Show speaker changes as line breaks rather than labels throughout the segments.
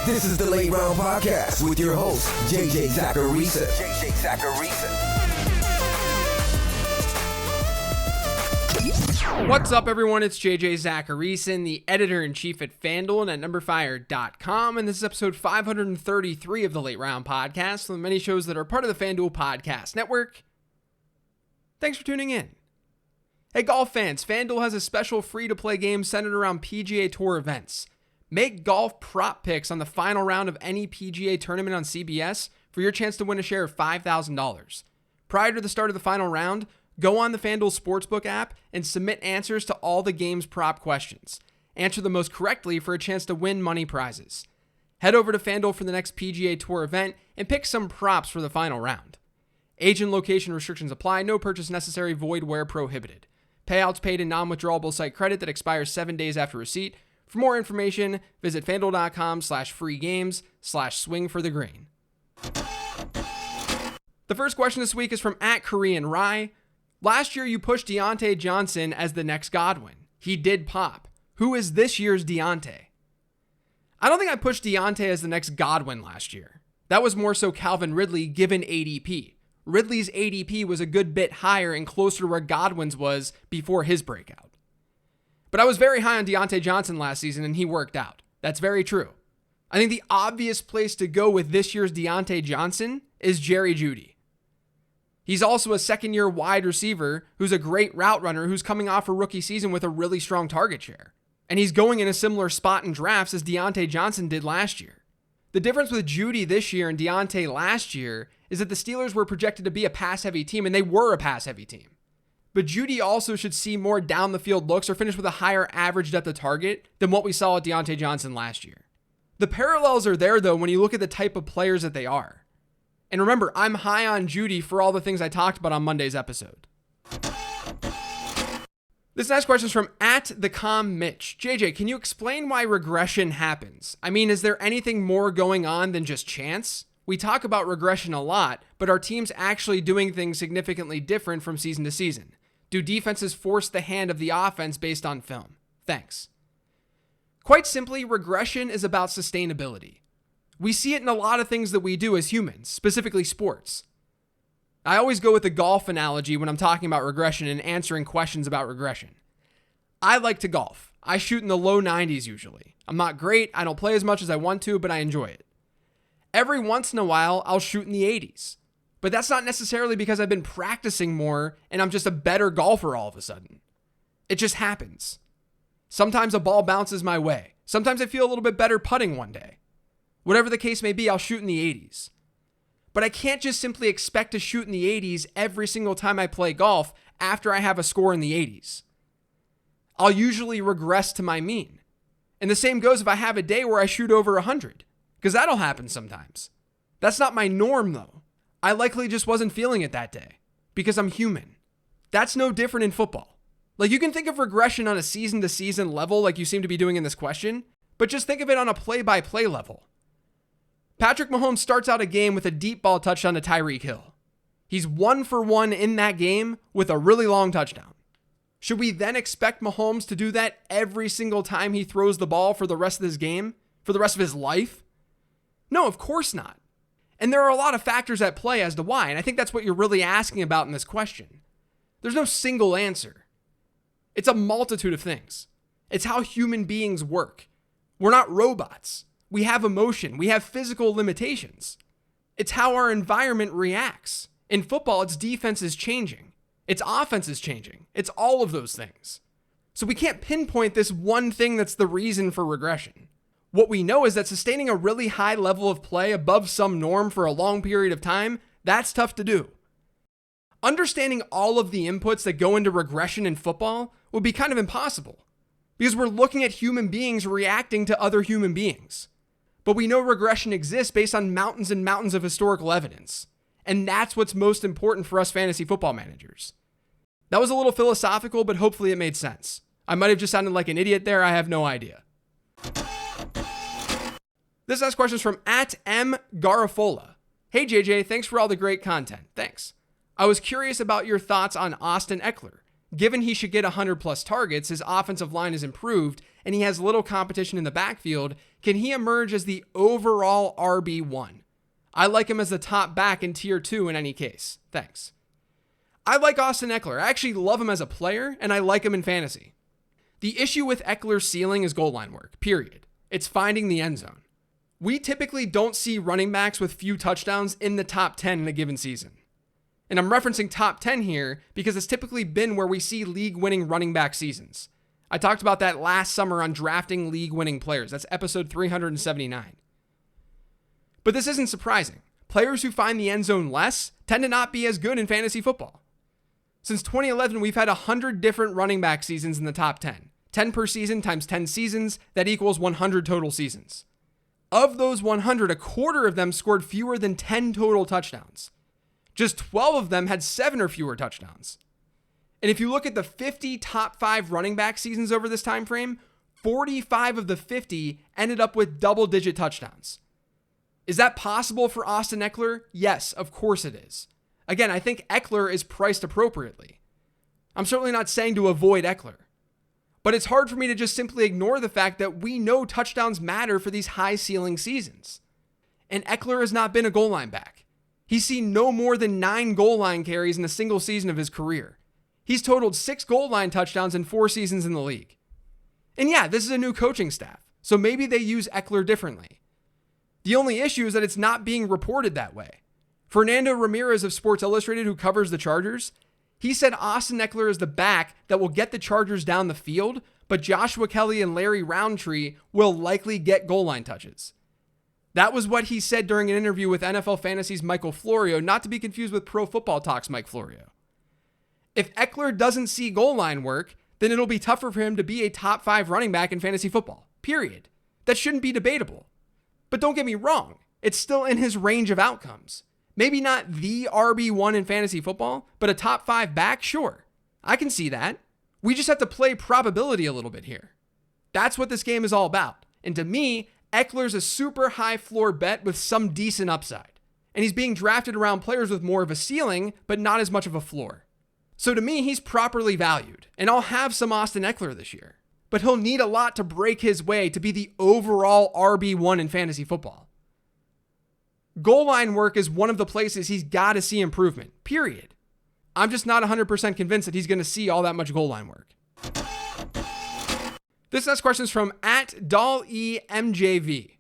This is the Late Round Podcast with your host, JJ Zacharisa.
What's up, everyone? It's JJ Zacharisa, the editor-in-chief at FanDuel and at numberfire.com, and this is episode 533 of the Late Round Podcast, one of the many shows that are part of the FanDuel Podcast Network. Thanks for tuning in. Hey, golf fans, FanDuel has a special free-to-play game centered around PGA Tour events. Make golf prop picks on the final round of any PGA tournament on CBS for your chance to win a share of $5,000. Prior to the start of the final round, go on the FanDuel Sportsbook app and submit answers to all the game's prop questions. Answer the most correctly for a chance to win money prizes. Head over to FanDuel for the next PGA Tour event and pick some props for the final round. Age and location restrictions apply. No purchase necessary. Void where prohibited. Payouts paid in non-withdrawable site credit that expires 7 days after receipt. For more information, visit fanduel.com/freegames/swing-for-the-green. The first question this week is from @KoreanRye. Last year, you pushed Davante Johnson as the next Godwin. He did pop. Who is this year's Deontay? I don't think I pushed Deontay as the next Godwin last year. That was more so Calvin Ridley given ADP. Ridley's ADP was a good bit higher and closer to where Godwin's was before his breakout. But I was very high on Davante Johnson last season, and he worked out. That's very true. I think the obvious place to go with this year's Davante Johnson is Jerry Jeudy. He's also a second-year wide receiver who's a great route runner who's coming off a rookie season with a really strong target share. And he's going in a similar spot in drafts as Davante Johnson did last year. The difference with Jeudy this year and Davante last year is that the Steelers were projected to be a pass-heavy team, and they were a pass-heavy team. But Jeudy also should see more down-the-field looks or finish with a higher average depth of target than what we saw with Davante Johnson last year. The parallels are there, though, when you look at the type of players that they are. And remember, I'm high on Jeudy for all the things I talked about on Monday's episode. This next question is from @thecommitch. JJ, can you explain why regression happens? I mean, is there anything more going on than just chance? We talk about regression a lot, but are teams actually doing things significantly different from season to season? Do defenses force the hand of the offense based on film? Thanks. Quite simply, regression is about sustainability. We see it in a lot of things that we do as humans, specifically sports. I always go with the golf analogy when I'm talking about regression and answering questions about regression. I like to golf. I shoot in the low 90s usually. I'm not great. I don't play as much as I want to, but I enjoy it. Every once in a while, I'll shoot in the 80s. But that's not necessarily because I've been practicing more and I'm just a better golfer all of a sudden. It just happens. Sometimes a ball bounces my way. Sometimes I feel a little bit better putting one day. Whatever the case may be, I'll shoot in the 80s. But I can't just simply expect to shoot in the 80s every single time I play golf after I have a score in the 80s. I'll usually regress to my mean. And the same goes if I have a day where I shoot over 100, because that'll happen sometimes. That's not my norm, though. I likely just wasn't feeling it that day because I'm human. That's no different in football. Like, you can think of regression on a season-to-season level like you seem to be doing in this question, but just think of it on a play-by-play level. Patrick Mahomes starts out a game with a deep ball touchdown to Tyreek Hill. He's 1 for 1 in that game with a really long touchdown. Should we then expect Mahomes to do that every single time he throws the ball for the rest of his game, for the rest of his life? No, of course not. And there are a lot of factors at play as to why, and I think that's what you're really asking about in this question. There's no single answer. It's a multitude of things. It's how human beings work. We're not robots. We have emotion. We have physical limitations. It's how our environment reacts. In football, its defense is changing. Its offense is changing. It's all of those things. So we can't pinpoint this one thing that's the reason for regression. What we know is that sustaining a really high level of play above some norm for a long period of time, that's tough to do. Understanding all of the inputs that go into regression in football would be kind of impossible because we're looking at human beings reacting to other human beings. But we know regression exists based on mountains and mountains of historical evidence. And that's what's most important for us fantasy football managers. That was a little philosophical, but hopefully it made sense. I might have just sounded like an idiot there. I have no idea. This next question is from @MGarafola. Hey JJ, thanks for all the great content. Thanks. I was curious about your thoughts on Austin Ekeler. Given he should get 100 plus targets, his offensive line is improved, and he has little competition in the backfield, can he emerge as the overall RB1? I like him as the top back in tier 2 in any case. Thanks. I like Austin Ekeler. I actually love him as a player, and I like him in fantasy. The issue with Ekeler's ceiling is goal line work, period. It's finding the end zone. We typically don't see running backs with few touchdowns in the top 10 in a given season. And I'm referencing top 10 here because it's typically been where we see league-winning running back seasons. I talked about that last summer on drafting league-winning players. That's episode 379. But this isn't surprising. Players who find the end zone less tend to not be as good in fantasy football. Since 2011, we've had 100 different running back seasons in the top 10. 10 per season times 10 seasons, that equals 100 total seasons. Of those 100, a quarter of them scored fewer than 10 total touchdowns. Just 12 of them had 7 or fewer touchdowns. And if you look at the 50 top 5 running back seasons over this time frame, 45 of the 50 ended up with double-digit touchdowns. Is that possible for Austin Ekeler? Yes, of course it is. Again, I think Ekeler is priced appropriately. I'm certainly not saying to avoid Ekeler. But it's hard for me to just simply ignore the fact that we know touchdowns matter for these high-ceiling seasons. And Ekeler has not been a goal line back. He's seen no more than 9 goal line carries in a single season of his career. He's totaled 6 goal line touchdowns in 4 seasons in the league. And yeah, this is a new coaching staff, so maybe they use Ekeler differently. The only issue is that it's not being reported that way. Fernando Ramirez of Sports Illustrated, who covers the Chargers, he said Austin Ekeler is the back that will get the Chargers down the field, but Joshua Kelly and Larry Roundtree will likely get goal line touches. That was what he said during an interview with NFL Fantasy's Michael Florio, not to be confused with Pro Football Talk's Mike Florio. If Ekeler doesn't see goal line work, then it'll be tougher for him to be a top 5 running back in fantasy football, period. That shouldn't be debatable. But don't get me wrong, it's still in his range of outcomes. Maybe not the RB1 in fantasy football, but a top 5 back, sure. I can see that. We just have to play probability a little bit here. That's what this game is all about. And to me, Ekeler's a super high floor bet with some decent upside. And he's being drafted around players with more of a ceiling, but not as much of a floor. So to me, he's properly valued. And I'll have some Austin Ekeler this year. But he'll need a lot to break his way to be the overall RB1 in fantasy football. Goal line work is one of the places he's got to see improvement, period. I'm just not 100% convinced that he's going to see all that much goal line work. This next question is from @DollEMJV.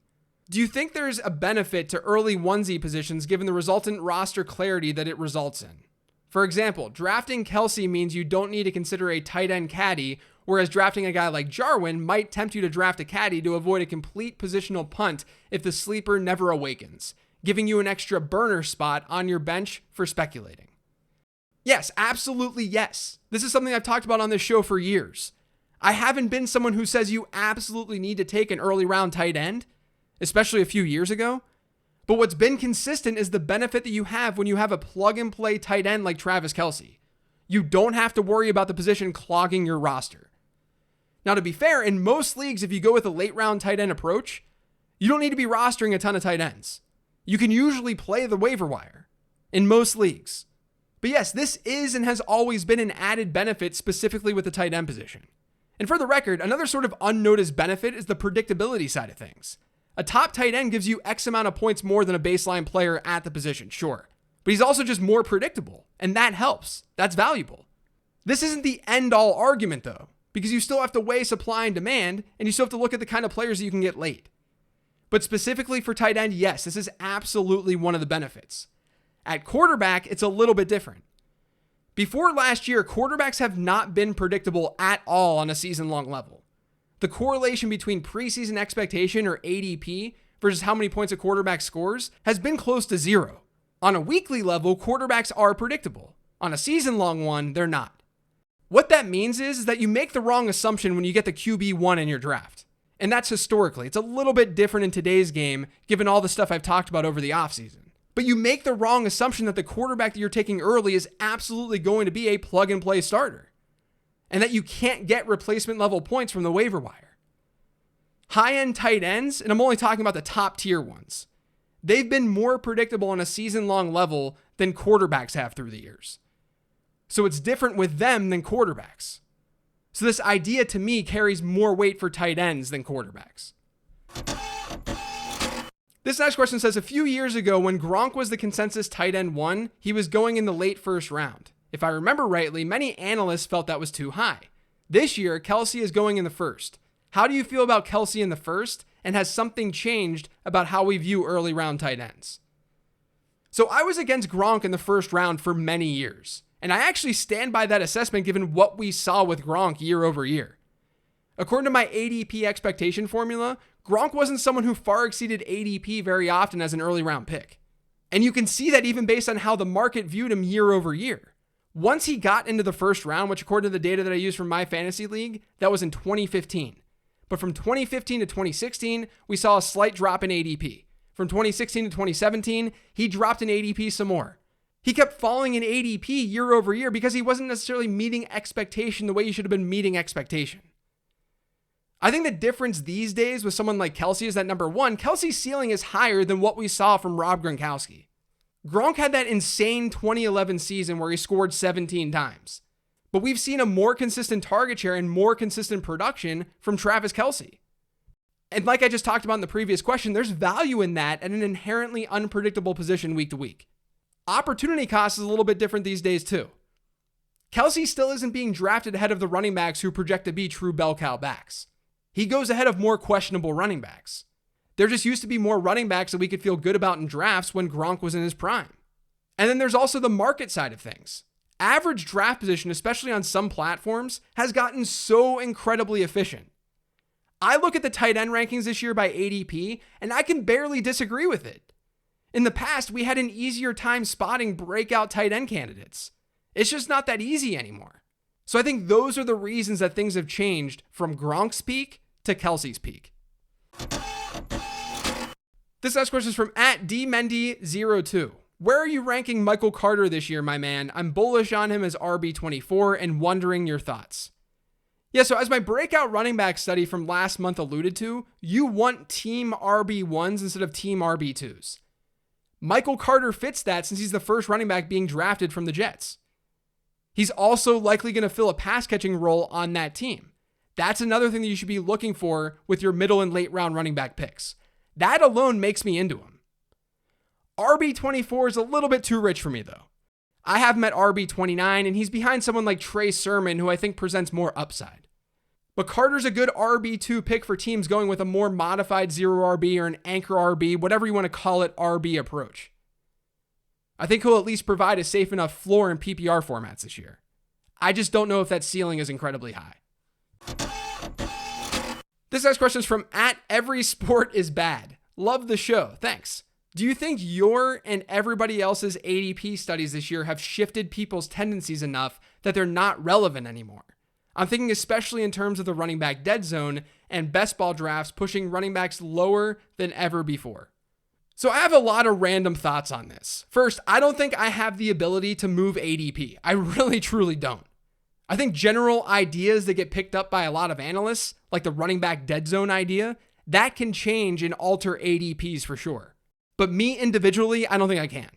Do you think there's a benefit to early onesie positions given the resultant roster clarity that it results in? For example, drafting Kelce means you don't need to consider a tight end caddy, whereas drafting a guy like Jarwin might tempt you to draft a caddy to avoid a complete positional punt if the sleeper never awakens, giving you an extra burner spot on your bench for speculating. Yes, absolutely yes. This is something I've talked about on this show for years. I haven't been someone who says you absolutely need to take an early round tight end, especially a few years ago. But what's been consistent is the benefit that you have when you have a plug and play tight end like Travis Kelce. You don't have to worry about the position clogging your roster. Now, to be fair, in most leagues, if you go with a late round tight end approach, you don't need to be rostering a ton of tight ends. You can usually play the waiver wire in most leagues. But yes, this is and has always been an added benefit specifically with the tight end position. And for the record, another sort of unnoticed benefit is the predictability side of things. A top tight end gives you X amount of points more than a baseline player at the position, sure. But he's also just more predictable, and that helps. That's valuable. This isn't the end-all argument, though, because you still have to weigh supply and demand, and you still have to look at the kind of players that you can get late. But specifically for tight end, yes, this is absolutely one of the benefits. At quarterback, it's a little bit different. Before last year, quarterbacks have not been predictable at all on a season-long level. The correlation between preseason expectation, or ADP, versus how many points a quarterback scores has been close to 0. On a weekly level, quarterbacks are predictable. On a season-long one, they're not. What that means is that you make the wrong assumption when you get the QB1 in your draft. And that's historically. It's a little bit different in today's game, given all the stuff I've talked about over the offseason. But you make the wrong assumption that the quarterback that you're taking early is absolutely going to be a plug-and-play starter, and that you can't get replacement level points from the waiver wire. High-end tight ends, and I'm only talking about the top tier ones, they've been more predictable on a season-long level than quarterbacks have through the years. So it's different with them than quarterbacks. So this idea to me carries more weight for tight ends than quarterbacks. This next question says, a few years ago when Gronk was the consensus tight end 1, he was going in the late first round. If I remember rightly, many analysts felt that was too high. This year, Kelce is going in the first. How do you feel about Kelce in the first? And has something changed about how we view early round tight ends? So I was against Gronk in the first round for many years. And I actually stand by that assessment given what we saw with Gronk year over year. According to my ADP expectation formula, Gronk wasn't someone who far exceeded ADP very often as an early round pick. And you can see that even based on how the market viewed him year over year. Once he got into the first round, which according to the data that I used from my fantasy league, that was in 2015. But from 2015 to 2016, we saw a slight drop in ADP. From 2016 to 2017, he dropped in ADP some more. He kept falling in ADP year over year because he wasn't necessarily meeting expectation the way you should have been meeting expectation. I think the difference these days with someone like Kelce is that number one, Kelce's ceiling is higher than what we saw from Rob Gronkowski. Gronk had that insane 2011 season where he scored 17 times. But we've seen a more consistent target share and more consistent production from Travis Kelce. And like I just talked about in the previous question, there's value in that at an inherently unpredictable position week to week. Opportunity cost is a little bit different these days too. Kelce still isn't being drafted ahead of the running backs who project to be true bell cow backs. He goes ahead of more questionable running backs. There just used to be more running backs that we could feel good about in drafts when Gronk was in his prime. And then there's also the market side of things. Average draft position, especially on some platforms, has gotten so incredibly efficient. I look at the tight end rankings this year by ADP, and I can barely disagree with it. In the past, we had an easier time spotting breakout tight end candidates. It's just not that easy anymore. So I think those are the reasons that things have changed from Gronk's peak to Kelce's peak. This next question is from @dmendy02. Where are you ranking Michael Carter this year, my man? I'm bullish on him as RB24 and wondering your thoughts. Yeah, so as my breakout running back study from last month alluded to, you want team RB1s instead of team RB2s. Michael Carter fits that since he's the first running back being drafted from the Jets. He's also likely going to fill a pass catching role on that team. That's another thing that you should be looking for with your middle and late round running back picks. That alone makes me into him. RB24 is a little bit too rich for me though. I have him at RB29 and he's behind someone like Trey Sermon who I think presents more upside. But Carter's a good RB2 pick for teams going with a more modified 0 RB or an anchor RB, whatever you want to call it, RB approach. I think he'll at least provide a safe enough floor in PPR formats this year. I just don't know if that ceiling is incredibly high. This next question is from @everysportisbad. Love the show. Thanks. Do you think your and everybody else's ADP studies this year have shifted people's tendencies enough that they're not relevant anymore? I'm thinking especially in terms of the running back dead zone and best ball drafts pushing running backs lower than ever before. So I have a lot of random thoughts on this. First, I don't think I have the ability to move ADP. I really, truly don't. I think general ideas that get picked up by a lot of analysts, like the running back dead zone idea, that can change and alter ADPs for sure. But me individually, I don't think I can.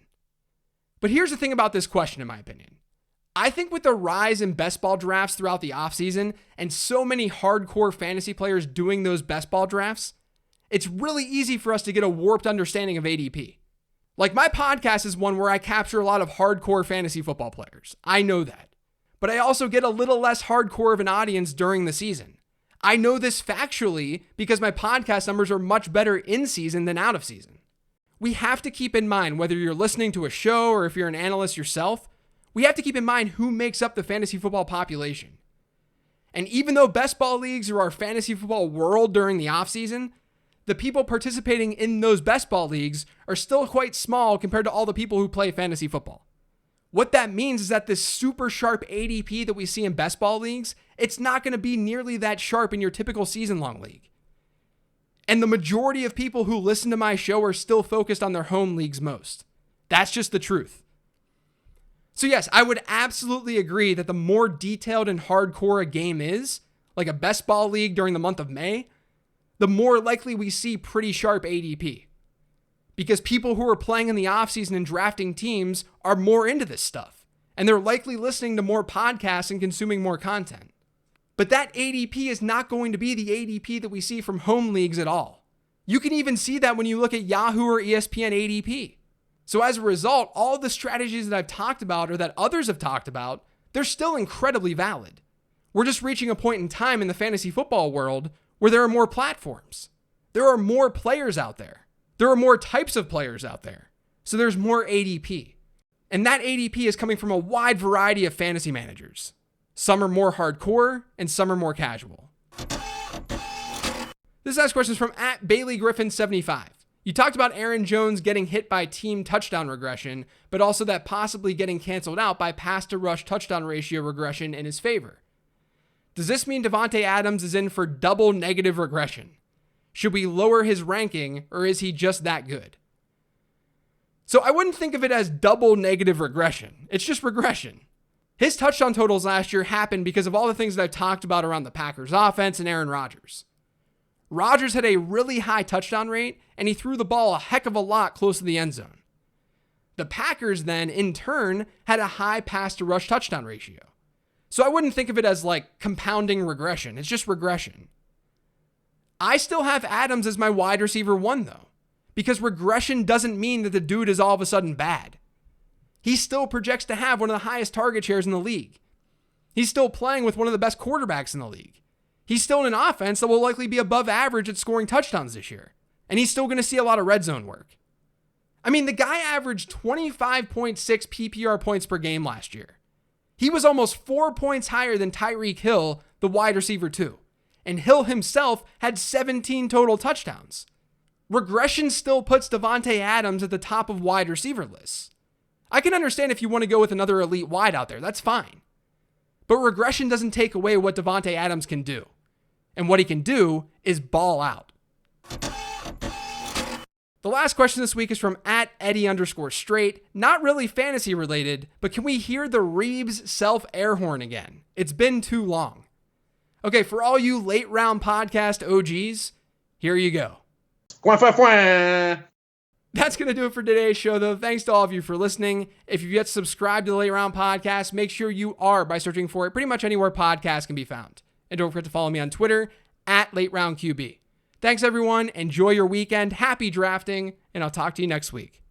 But here's the thing about this question, in my opinion. I think with the rise in best ball drafts throughout the offseason and so many hardcore fantasy players doing those best ball drafts, it's really easy for us to get a warped understanding of ADP. Like my podcast is one where I capture a lot of hardcore fantasy football players. I know that. But I also get a little less hardcore of an audience during the season. I know this factually because my podcast numbers are much better in season than out of season. We have to keep in mind, whether you're listening to a show or if you're an analyst yourself, we have to keep in mind who makes up the fantasy football population. And even though best ball leagues are our fantasy football world during the offseason, the people participating in those best ball leagues are still quite small compared to all the people who play fantasy football. What that means is that this super sharp ADP that we see in best ball leagues, it's not going to be nearly that sharp in your typical season-long league. And the majority of people who listen to my show are still focused on their home leagues most. That's just the truth. So yes, I would absolutely agree that the more detailed and hardcore a game is, like a best ball league during the month of May, the more likely we see pretty sharp ADP. Because people who are playing in the offseason and drafting teams are more into this stuff. and they're likely listening to more podcasts and consuming more content. But that ADP is not going to be the ADP that we see from home leagues at all. You can even see that when you look at Yahoo or ESPN ADP. So as a result, all the strategies that I've talked about or that others have talked about, they're still incredibly valid. We're just reaching a point in time in the fantasy football world where there are more platforms. There are more players out there. There are more types of players out there. So there's more ADP. And that ADP is coming from a wide variety of fantasy managers. Some are more hardcore and some are more casual. This last question is from @BaileyGriffin75. You talked about Aaron Jones getting hit by team touchdown regression, but also that possibly getting canceled out by pass to rush touchdown ratio regression in his favor. Does this mean Davante Adams is in for double negative regression? Should we lower his ranking, or is he just that good? So I wouldn't think of it as double negative regression. It's just regression. His touchdown totals last year happened because of all the things that I've talked about around the Packers offense and Aaron Rodgers. Rodgers had a really high touchdown rate, and he threw the ball a heck of a lot close to the end zone. The Packers then, in turn, had a high pass to rush touchdown ratio. So I wouldn't think of it as like compounding regression. It's just regression. I still have Adams as my wide receiver 1 though, because regression doesn't mean that the dude is all of a sudden bad. He still projects to have one of the highest target shares in the league. He's still playing with one of the best quarterbacks in the league. He's still in an offense that will likely be above average at scoring touchdowns this year. And he's still going to see a lot of red zone work. I mean, the guy averaged 25.6 PPR points per game last year. He was almost 4 points higher than Tyreek Hill, the wide receiver 2. And Hill himself had 17 total touchdowns. Regression still puts Davante Adams at the top of wide receiver lists. I can understand if you want to go with another elite wide out there, that's fine. But regression doesn't take away what Davante Adams can do. And what he can do is ball out. The last question this week is from @Eddie_straight. Not really fantasy related, but can we hear the Reeves self-air horn again? It's been too long. Okay, for all you late round podcast OGs, here you go. That's going to do it for today's show, though. Thanks to all of you for listening. If you've yet to subscribe to the Late Round Podcast, make sure you are by searching for it pretty much anywhere podcasts can be found. And don't forget to follow me on Twitter @LateRoundQB. Thanks, everyone. Enjoy your weekend. Happy drafting, and I'll talk to you next week.